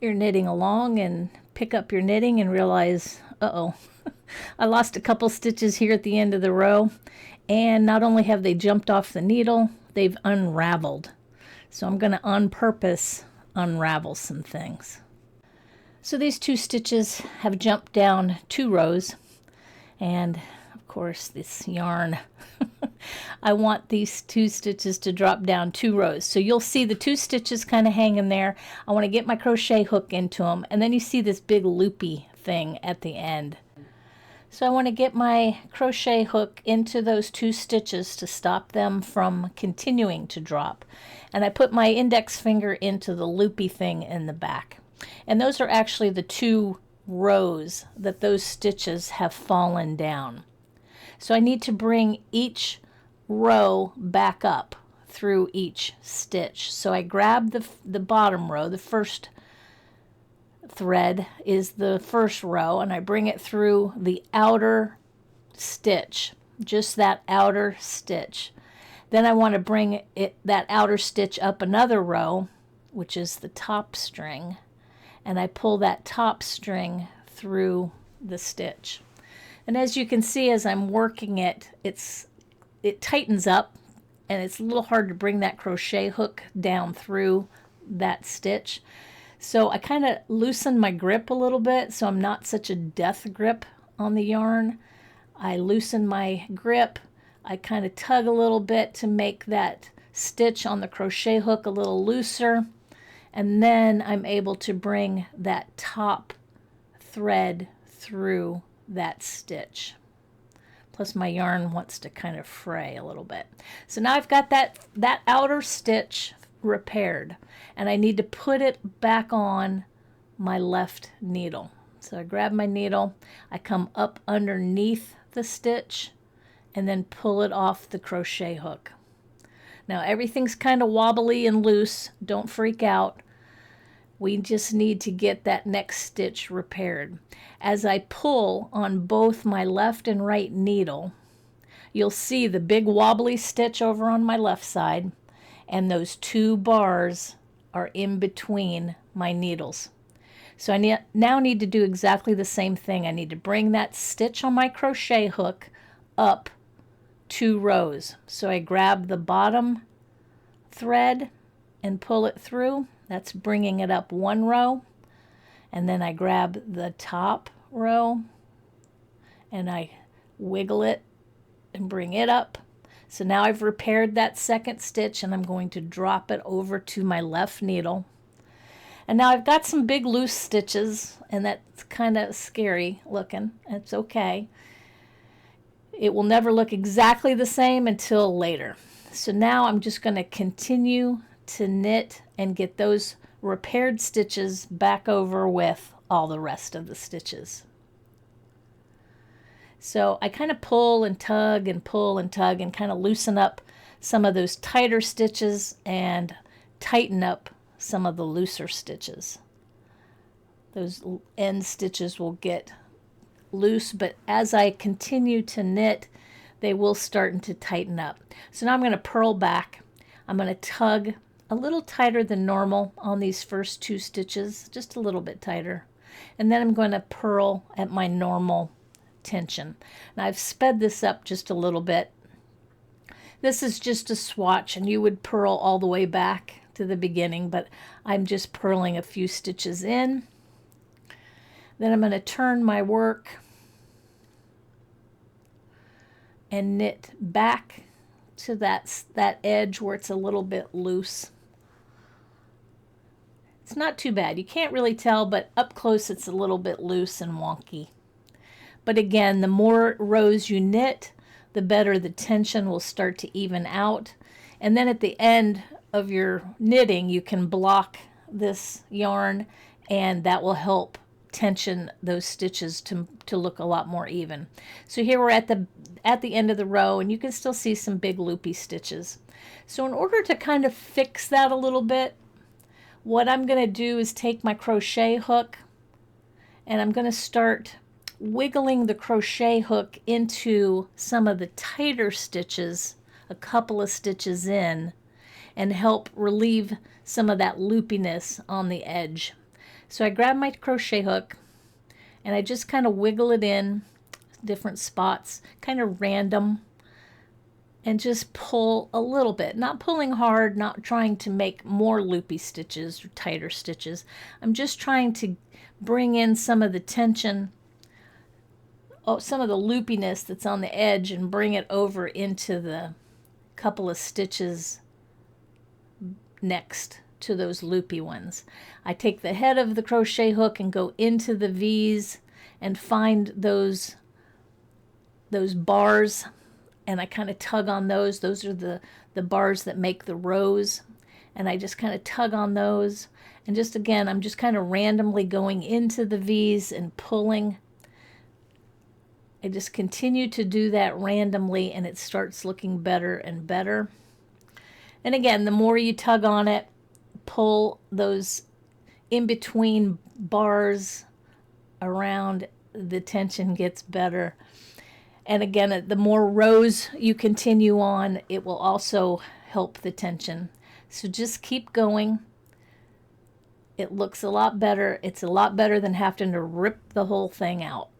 you're knitting along and pick up your knitting and realize, uh-oh, I lost a couple stitches here at the end of the row, and not only have they jumped off the needle, they've unraveled. So I'm going to on purpose unravel some things. So these 2 stitches have jumped down 2 rows, and of course this yarn I want these 2 stitches to drop down 2 rows. So you'll see the 2 stitches kind of hanging there. I want to get my crochet hook into them, and then you see this big loopy thing at the end. So I want to get my crochet hook into those 2 stitches to stop them from continuing to drop. And I put my index finger into the loopy thing in the back. And those are actually the 2 rows that those stitches have fallen down. So I need to bring each row back up through each stitch. So I grab the bottom row, the first thread is the first row, and I bring it through the outer stitch, just that outer stitch. Then I want to bring that outer stitch up another row, which is the top string, and I pull that top string through the stitch. And as you can see, as I'm working it, it tightens up, and it's a little hard to bring that crochet hook down through that stitch. So I kind of loosen my grip a little bit so I'm not such a death grip on the yarn. I loosen my grip. I kind of tug a little bit to make that stitch on the crochet hook a little looser. And then I'm able to bring that top thread through that stitch. Plus my yarn wants to kind of fray a little bit. So now I've got that outer stitch repaired, and I need to put it back on my left needle. So I grab my needle, I come up underneath the stitch, and then pull it off the crochet hook. Now everything's kind of wobbly and loose. Don't freak out. We just need to get that next stitch repaired. As I pull on both my left and right needle, you'll see the big wobbly stitch over on my left side, and those 2 bars are in between my needles. So I now need to do exactly the same thing. I need to bring that stitch on my crochet hook up 2 rows. So I grab the bottom thread and pull it through. That's bringing it up 1 row. And then I grab the top row and I wiggle it and bring it up. So now I've repaired that second stitch, and I'm going to drop it over to my left needle. And now I've got some big loose stitches, and that's kind of scary looking. It's okay. It will never look exactly the same until later. So now I'm just going to continue to knit and get those repaired stitches back over with all the rest of the stitches. So I kind of pull and tug and pull and tug and kind of loosen up some of those tighter stitches and tighten up some of the looser stitches. Those end stitches will get loose, but as I continue to knit, they will start to tighten up. So now I'm going to purl back. I'm going to tug a little tighter than normal on these first 2 stitches, just a little bit tighter. And then I'm going to purl at my normal tension. Now I've sped this up just a little bit. This is just a swatch, and you would purl all the way back to the beginning, but I'm just purling a few stitches in. Then I'm going to turn my work and knit back to that edge where it's a little bit loose. It's not too bad. You can't really tell, but up close it's a little bit loose and wonky. But again, the more rows you knit, the better the tension will start to even out. And then at the end of your knitting, you can block this yarn, and that will help tension those stitches to look a lot more even. So here we're at the end of the row, and you can still see some big loopy stitches. So in order to kind of fix that a little bit, what I'm going to do is take my crochet hook, and I'm going to start wiggling the crochet hook into some of the tighter stitches, a couple of stitches in, and help relieve some of that loopiness on the edge. So I grab my crochet hook and I just kind of wiggle it in different spots, kind of random, and just pull a little bit, not pulling hard, not trying to make more loopy stitches or tighter stitches. I'm just trying to bring in some of the tension, some of the loopiness that's on the edge, and bring it over into the couple of stitches next to those loopy ones. I take the head of the crochet hook and go into the V's and find those bars, and I kind of tug on those. Those are the bars that make the rows, and I just kind of tug on those. And just again, I'm just kind of randomly going into the V's and pulling. I just continue to do that randomly, and it starts looking better and better. And again, the more you tug on it, pull those in between bars around, the tension gets better. And again, the more rows you continue on, it will also help the tension. So just keep going. It looks a lot better. It's a lot better than having to rip the whole thing out.